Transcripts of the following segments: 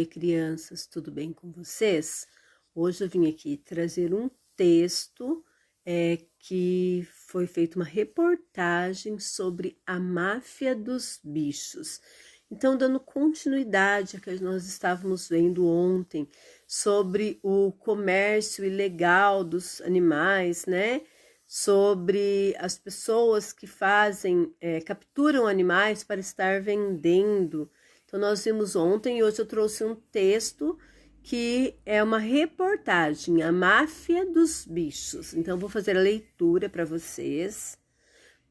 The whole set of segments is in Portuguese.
dia, crianças, tudo bem com vocês? Hoje eu vim aqui trazer um texto que foi feita uma reportagem sobre a máfia dos bichos. Então, dando continuidade ao que nós estávamos vendo ontem sobre o comércio ilegal dos animais, né? Sobre as pessoas que capturam animais para estar vendendo. Então, nós vimos ontem e hoje eu trouxe um texto que é uma reportagem, a máfia dos bichos. Então, vou fazer a leitura para vocês.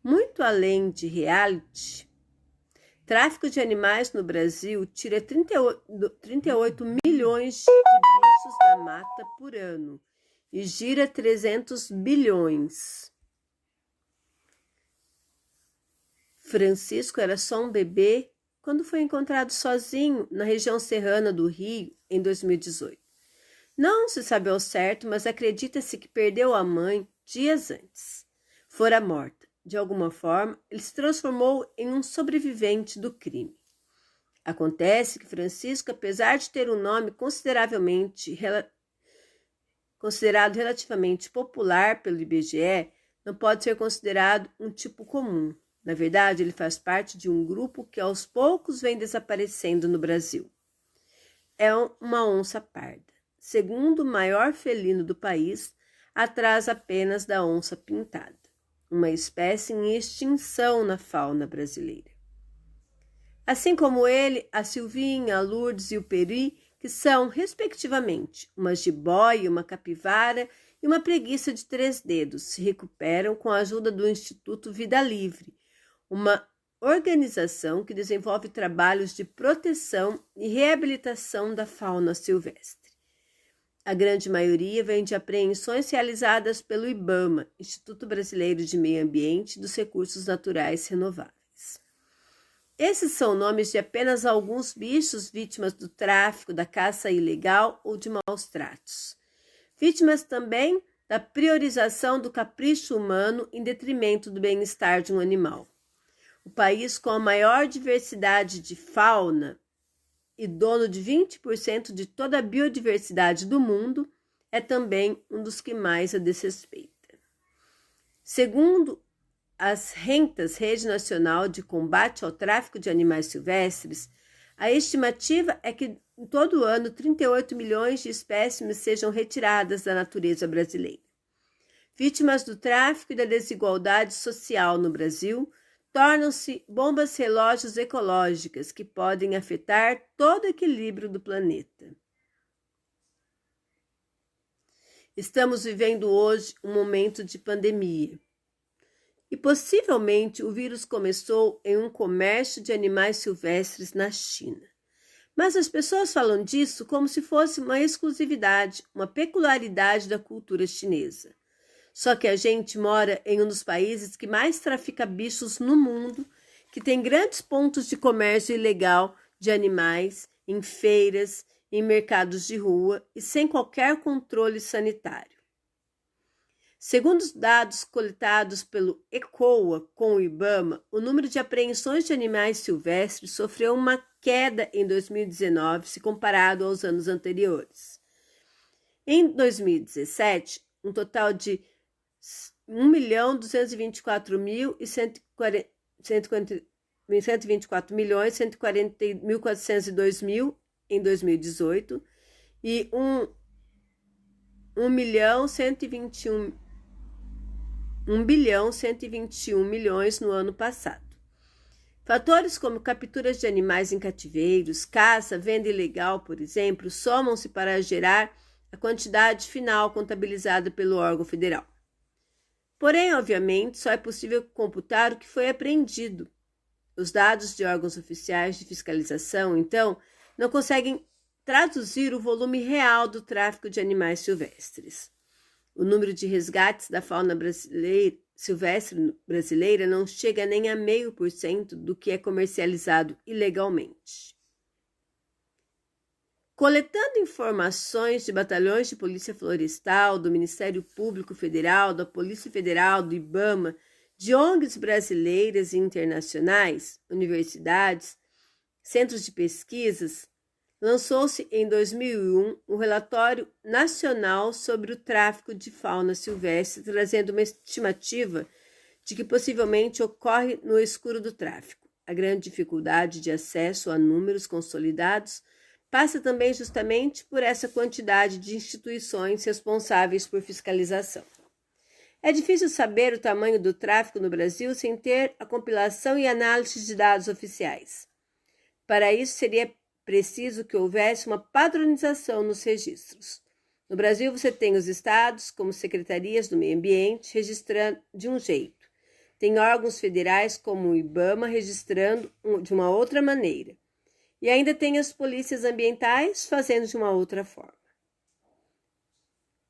Muito além de reality, tráfico de animais no Brasil tira 38 milhões de bichos da mata por ano e gira 300 bilhões. Francisco era só um bebê quando foi encontrado sozinho na região serrana do Rio em 2018. Não se sabe ao certo, mas acredita-se que perdeu a mãe dias antes. Fora morta. De alguma forma, ele se transformou em um sobrevivente do crime. Acontece que Francisco, apesar de ter um nome considerado relativamente popular pelo IBGE, não pode ser considerado um tipo comum. Na verdade, ele faz parte de um grupo que aos poucos vem desaparecendo no Brasil. É uma onça parda, segundo maior felino do país, atrás apenas da onça pintada, uma espécie em extinção na fauna brasileira. Assim como ele, a Silvinha, a Lourdes e o Peri, que são, respectivamente, uma jiboia, uma capivara e uma preguiça de 3 dedos, se recuperam com a ajuda do Instituto Vida Livre, uma organização que desenvolve trabalhos de proteção e reabilitação da fauna silvestre. A grande maioria vem de apreensões realizadas pelo IBAMA, Instituto Brasileiro de Meio Ambiente e dos Recursos Naturais Renováveis. Esses são nomes de apenas alguns bichos vítimas do tráfico, da caça ilegal ou de maus tratos. Vítimas também da priorização do capricho humano em detrimento do bem-estar de um animal. O país com a maior diversidade de fauna e dono de 20% de toda a biodiversidade do mundo, é também um dos que mais a desrespeita. Segundo as rentas Rede Nacional de Combate ao Tráfico de Animais Silvestres, a estimativa é que em todo ano 38 milhões de espécimes sejam retiradas da natureza brasileira. Vítimas do tráfico e da desigualdade social no Brasil tornam-se bombas relógios ecológicas que podem afetar todo o equilíbrio do planeta. Estamos vivendo hoje um momento de pandemia. E possivelmente o vírus começou em um comércio de animais silvestres na China. Mas as pessoas falam disso como se fosse uma exclusividade, uma peculiaridade da cultura chinesa. Só que a gente mora em um dos países que mais trafica bichos no mundo, que tem grandes pontos de comércio ilegal de animais, em feiras, em mercados de rua e sem qualquer controle sanitário. Segundo os dados coletados pelo ECOA com o IBAMA, o número de apreensões de animais silvestres sofreu uma queda em 2019 se comparado aos anos anteriores. Em 2017, um total de 1.224.402.000 em 2018 e 1.121 milhões no ano passado. Fatores como capturas de animais em cativeiros, caça, venda ilegal, por exemplo, somam-se para gerar a quantidade final contabilizada pelo órgão federal. Porém, obviamente, só é possível computar o que foi apreendido. Os dados de órgãos oficiais de fiscalização, então, não conseguem traduzir o volume real do tráfico de animais silvestres. O número de resgates da fauna silvestre brasileira não chega nem a 0,5% do que é comercializado ilegalmente. Coletando informações de batalhões de polícia florestal, do Ministério Público Federal, da Polícia Federal, do IBAMA, de ONGs brasileiras e internacionais, universidades, centros de pesquisas, Lançou-se em 2001 o Relatório Nacional sobre o Tráfico de Fauna Silvestre, trazendo uma estimativa de que possivelmente ocorre no escuro do tráfico. A grande dificuldade de acesso a números consolidados passa também justamente por essa quantidade de instituições responsáveis por fiscalização. É difícil saber o tamanho do tráfico no Brasil sem ter a compilação e análise de dados oficiais. Para isso, seria preciso que houvesse uma padronização nos registros. No Brasil, você tem os estados, como secretarias do meio ambiente, registrando de um jeito. Tem órgãos federais, como o IBAMA, registrando de uma outra maneira. E ainda tem as polícias ambientais fazendo de uma outra forma.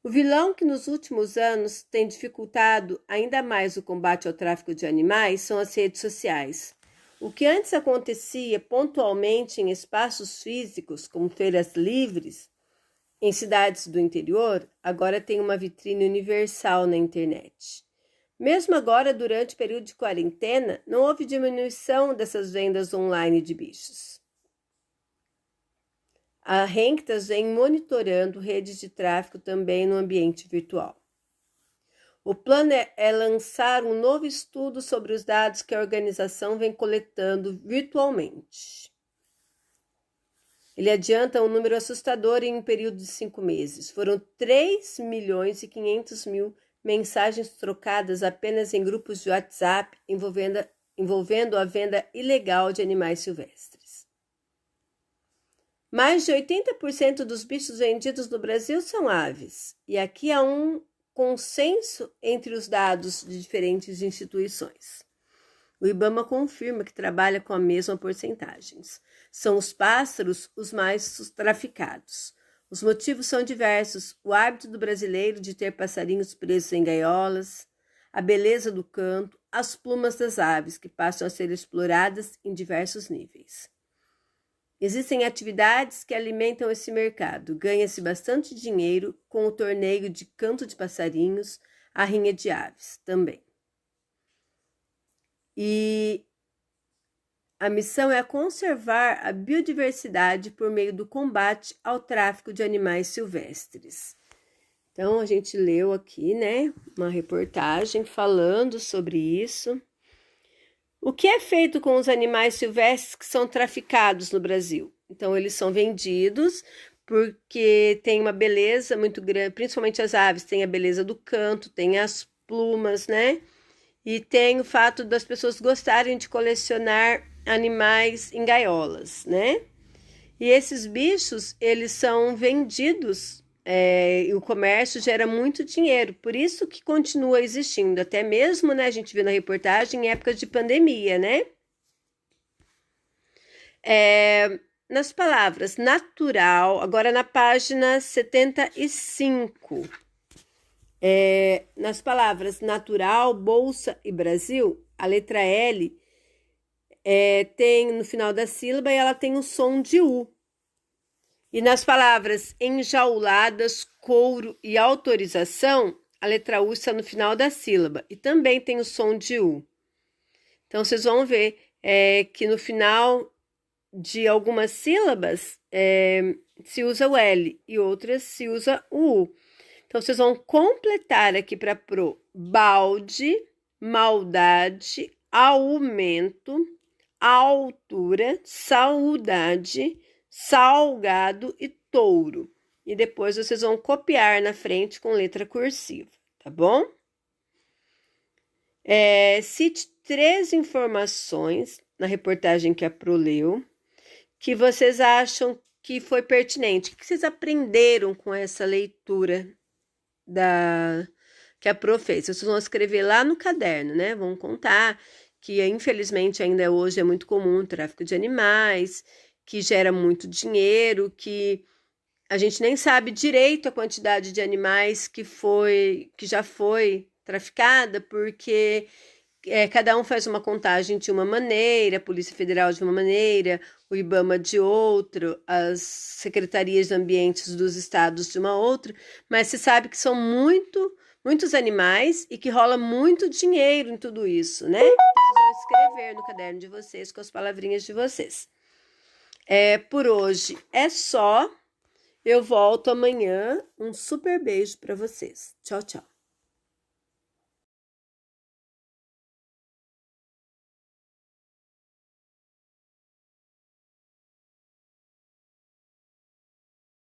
O vilão que nos últimos anos tem dificultado ainda mais o combate ao tráfico de animais são as redes sociais. O que antes acontecia pontualmente em espaços físicos, como feiras livres, em cidades do interior, agora tem uma vitrine universal na internet. Mesmo agora, durante o período de quarentena, não houve diminuição dessas vendas online de bichos. A Renktas vem monitorando redes de tráfico também no ambiente virtual. O plano é lançar um novo estudo sobre os dados que a organização vem coletando virtualmente. Ele adianta um número assustador em um período de 5 meses. Foram 3.500.000 mensagens trocadas apenas em grupos de WhatsApp envolvendo a venda ilegal de animais silvestres. Mais de 80% dos bichos vendidos no Brasil são aves, e aqui há um consenso entre os dados de diferentes instituições. O IBAMA confirma que trabalha com a mesma porcentagens. São os pássaros os mais traficados. Os motivos são diversos: o hábito do brasileiro de ter passarinhos presos em gaiolas, a beleza do canto, as plumas das aves, que passam a ser exploradas em diversos níveis. Existem atividades que alimentam esse mercado. Ganha-se bastante dinheiro com o torneio de canto de passarinhos, a rinha de aves também. E a missão é conservar a biodiversidade por meio do combate ao tráfico de animais silvestres. Então, a gente leu aqui, né, uma reportagem falando sobre isso. O que é feito com os animais silvestres que são traficados no Brasil? Então, eles são vendidos porque tem uma beleza muito grande, principalmente as aves, tem a beleza do canto, tem as plumas, né? E tem o fato das pessoas gostarem de colecionar animais em gaiolas, né? E esses bichos, eles são vendidos, e o comércio gera muito dinheiro, por isso que continua existindo, até mesmo, né, a gente viu na reportagem, em épocas de pandemia, né? Nas palavras natural, agora na página 75, nas palavras natural, bolsa e Brasil, a letra L tem no final da sílaba e ela tem o som de U. E nas palavras enjauladas, couro e autorização, a letra U está no final da sílaba e também tem o som de U. Então, vocês vão ver que no final de algumas sílabas se usa o L e outras se usa o U. Então, vocês vão completar aqui para pro balde, maldade, aumento, altura, saudade, salgado e touro. E depois vocês vão copiar na frente com letra cursiva, tá bom? Cite 3 informações na reportagem que a Pro leu que vocês acham que foi pertinente. O que vocês aprenderam com essa leitura que a Pro fez? Vocês vão escrever lá no caderno, né? Vão contar que, infelizmente, ainda hoje é muito comum o tráfico de animais, que gera muito dinheiro, que a gente nem sabe direito a quantidade de animais que já foi traficada, porque cada um faz uma contagem de uma maneira, a Polícia Federal de uma maneira, o IBAMA de outra, as secretarias de ambientes dos estados de uma outra, mas se sabe que são muitos animais e que rola muito dinheiro em tudo isso, né? Vocês vão escrever no caderno de vocês com as palavrinhas de vocês. Por hoje é só. Eu volto amanhã. Um super beijo para vocês. Tchau, tchau.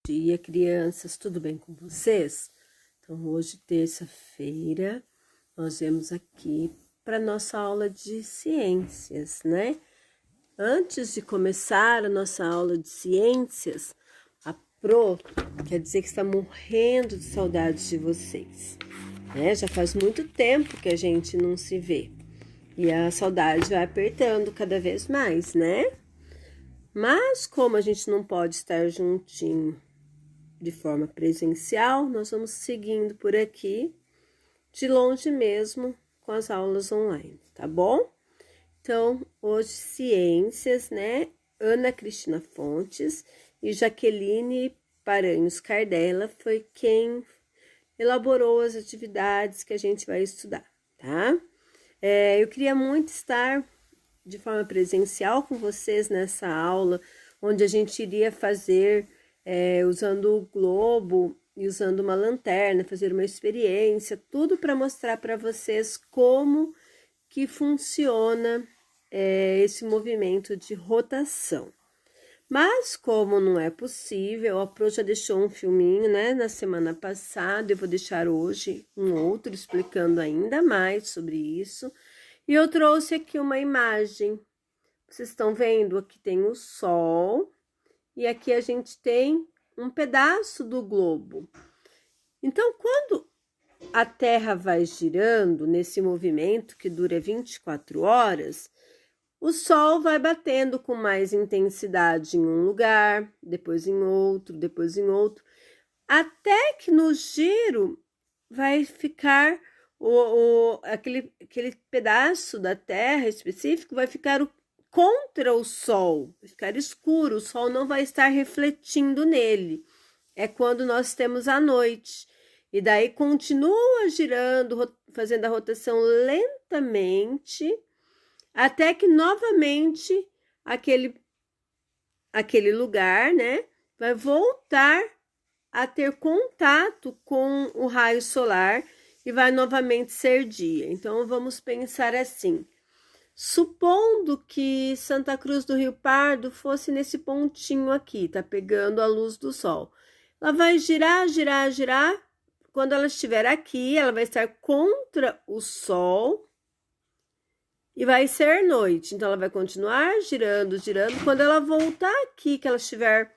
Bom dia, crianças. Tudo bem com vocês? Então, hoje, terça-feira, nós viemos aqui para nossa aula de ciências, né? Antes de começar a nossa aula de ciências, a Pro quer dizer que está morrendo de saudades de vocês, né? Já faz muito tempo que a gente não se vê e a saudade vai apertando cada vez mais, né? Mas como a gente não pode estar juntinho de forma presencial, nós vamos seguindo por aqui, de longe mesmo, com as aulas online, tá bom? Então, hoje, ciências, né? Ana Cristina Fontes e Jaqueline Paranhos Cardella foi quem elaborou as atividades que a gente vai estudar, tá? Eu queria muito estar de forma presencial com vocês nessa aula, onde a gente iria fazer, usando o globo e usando uma lanterna, fazer uma experiência, tudo para mostrar para vocês como que funciona esse movimento de rotação. Mas como não é possível, a Pro já deixou um filminho, né, na semana passada, eu vou deixar hoje um outro explicando ainda mais sobre isso. E eu trouxe aqui uma imagem. Vocês estão vendo? Aqui tem o Sol e aqui a gente tem um pedaço do globo. Então, quando a Terra vai girando nesse movimento que dura 24 horas, o Sol vai batendo com mais intensidade em um lugar, depois em outro, até que no giro vai ficar aquele pedaço da Terra específico vai ficar contra o Sol, vai ficar escuro, o Sol não vai estar refletindo nele. É quando nós temos a noite. E daí continua girando, fazendo a rotação lentamente, até que novamente aquele lugar, né, vai voltar a ter contato com o raio solar e vai novamente ser dia. Então, vamos pensar assim. Supondo que Santa Cruz do Rio Pardo fosse nesse pontinho aqui, tá pegando a luz do sol. Ela vai girar, girar, girar. Quando ela estiver aqui, ela vai estar contra o sol e vai ser noite. Então, ela vai continuar girando, girando. Quando ela voltar aqui, que ela estiver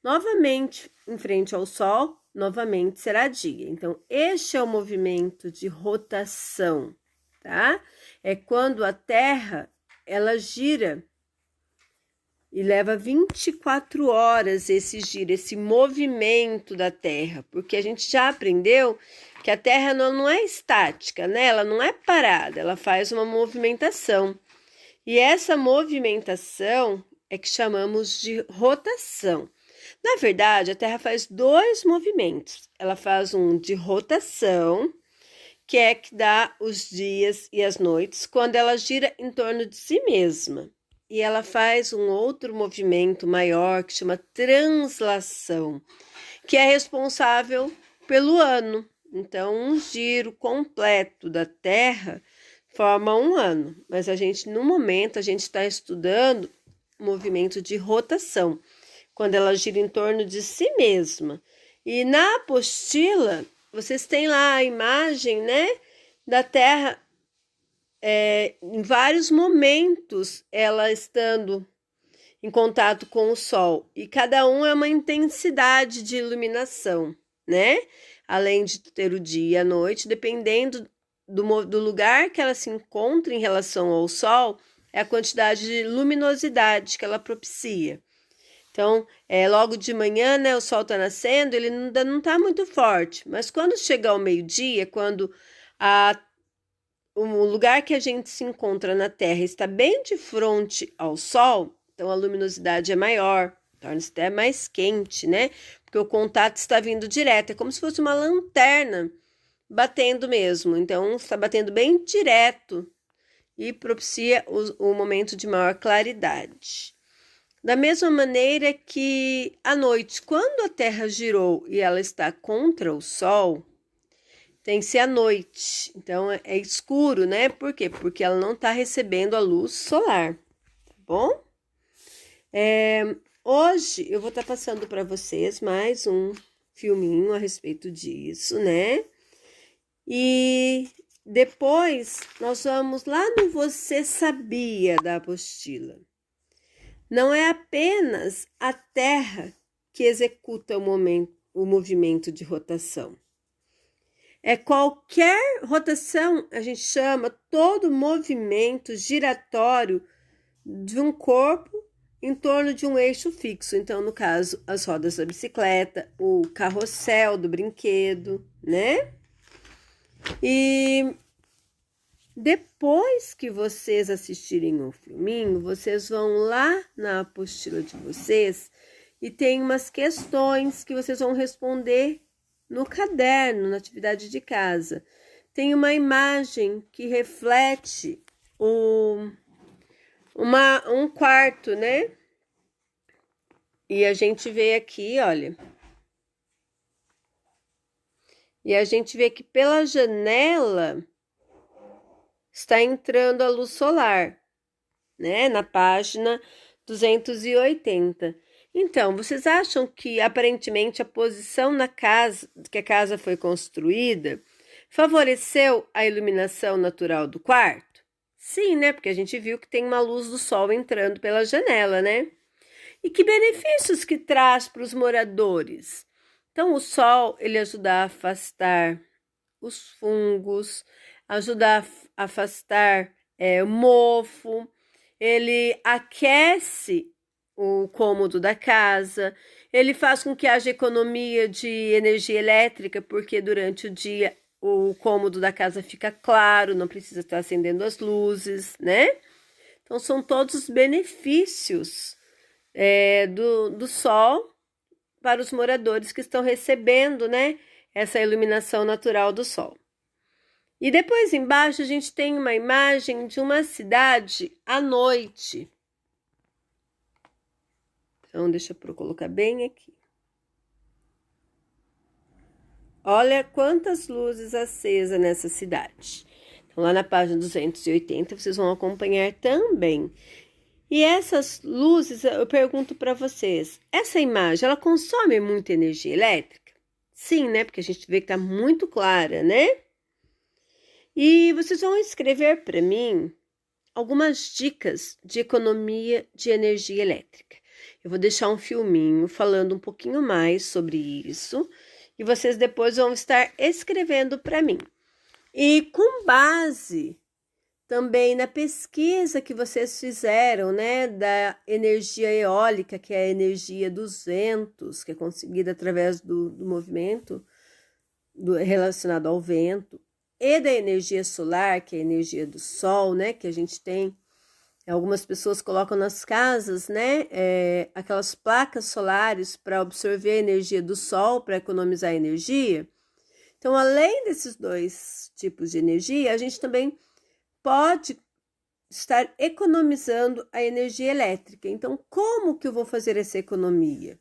novamente em frente ao sol, novamente será dia. Então, este é o movimento de rotação, tá? É quando a Terra, ela gira e leva 24 horas esse giro, esse movimento da Terra, porque a gente já aprendeu que a Terra não é estática, né? Ela não é parada, ela faz uma movimentação. E essa movimentação é que chamamos de rotação. Na verdade, a Terra faz dois movimentos. Ela faz um de rotação, que é que dá os dias e as noites, quando ela gira em torno de si mesma. E ela faz um outro movimento maior, que chama translação, que é responsável pelo ano. Então, um giro completo da Terra forma um ano. Mas no momento, a gente está estudando o movimento de rotação, quando ela gira em torno de si mesma. E na apostila, vocês têm lá a imagem, né, da Terra em vários momentos, ela estando em contato com o Sol. E cada um é uma intensidade de iluminação, né? Além de ter o dia e a noite, dependendo do lugar que ela se encontra em relação ao Sol, é a quantidade de luminosidade que ela propicia. Então, logo de manhã, né, o sol está nascendo, ele ainda não está muito forte, mas quando chega ao meio-dia, quando o lugar que a gente se encontra na Terra está bem de frente ao sol, então a luminosidade é maior, torna-se até mais quente, né? Porque o contato está vindo direto, é como se fosse uma lanterna batendo mesmo, então está batendo bem direto e propicia o momento de maior claridade. Da mesma maneira que à noite, quando a Terra girou e ela está contra o Sol, tem que ser à noite. Então é escuro, né? Por quê? Porque ela não está recebendo a luz solar, tá bom? Hoje eu vou estar passando para vocês mais um filminho a respeito disso, né? E depois nós vamos lá no Você Sabia da apostila. Não é apenas a Terra que executa o movimento de rotação. É qualquer rotação, a gente chama todo movimento giratório de um corpo em torno de um eixo fixo. Então, no caso, as rodas da bicicleta, o carrossel do brinquedo, né? E depois que vocês assistirem o filminho, vocês vão lá na apostila de vocês e tem umas questões que vocês vão responder no caderno, na atividade de casa. Tem uma imagem que reflete um quarto, né? E a gente vê aqui, olha. E a gente vê que pela janela está entrando a luz solar, né? Na página 280. Então, vocês acham que aparentemente a posição na casa, que a casa foi construída, favoreceu a iluminação natural do quarto? Sim, né? Porque a gente viu que tem uma luz do sol entrando pela janela, né? E que benefícios que traz para os moradores? Então, o sol, ele ajuda a afastar os fungos, ajuda a afastar o mofo, ele aquece o cômodo da casa, ele faz com que haja economia de energia elétrica, porque durante o dia o cômodo da casa fica claro, não precisa estar acendendo as luzes, né? Então, são todos os benefícios do sol para os moradores que estão recebendo, né, essa iluminação natural do sol. E depois embaixo a gente tem uma imagem de uma cidade à noite. Então, deixa eu colocar bem aqui. Olha quantas luzes acesas nessa cidade. Então, lá na página 280, vocês vão acompanhar também. E essas luzes, eu pergunto para vocês, essa imagem, ela consome muita energia elétrica? Sim, né? Porque a gente vê que está muito clara, né? E vocês vão escrever para mim algumas dicas de economia de energia elétrica. Eu vou deixar um filminho falando um pouquinho mais sobre isso e vocês depois vão estar escrevendo para mim. E com base também na pesquisa que vocês fizeram, né, da energia eólica, que é a energia dos ventos, que é conseguida através do movimento relacionado ao vento, e da energia solar, que é a energia do sol, né, que a gente tem. Algumas pessoas colocam nas casas, né, aquelas placas solares para absorver a energia do sol, para economizar energia. Então, além desses dois tipos de energia, a gente também pode estar economizando a energia elétrica. Então, como que eu vou fazer essa economia?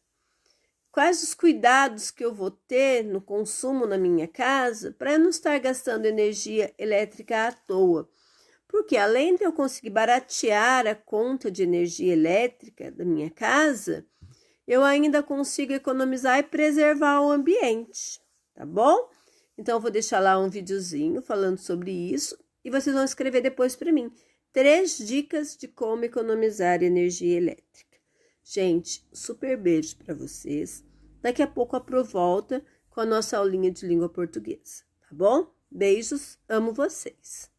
Quais os cuidados que eu vou ter no consumo na minha casa para eu não estar gastando energia elétrica à toa? Porque além de eu conseguir baratear a conta de energia elétrica da minha casa, eu ainda consigo economizar e preservar o ambiente, tá bom? Então, eu vou deixar lá um videozinho falando sobre isso e vocês vão escrever depois para mim 3 dicas de como economizar energia elétrica. Gente, super beijo para vocês. Daqui a pouco a Pro volta com a nossa aulinha de língua portuguesa, tá bom? Beijos, amo vocês.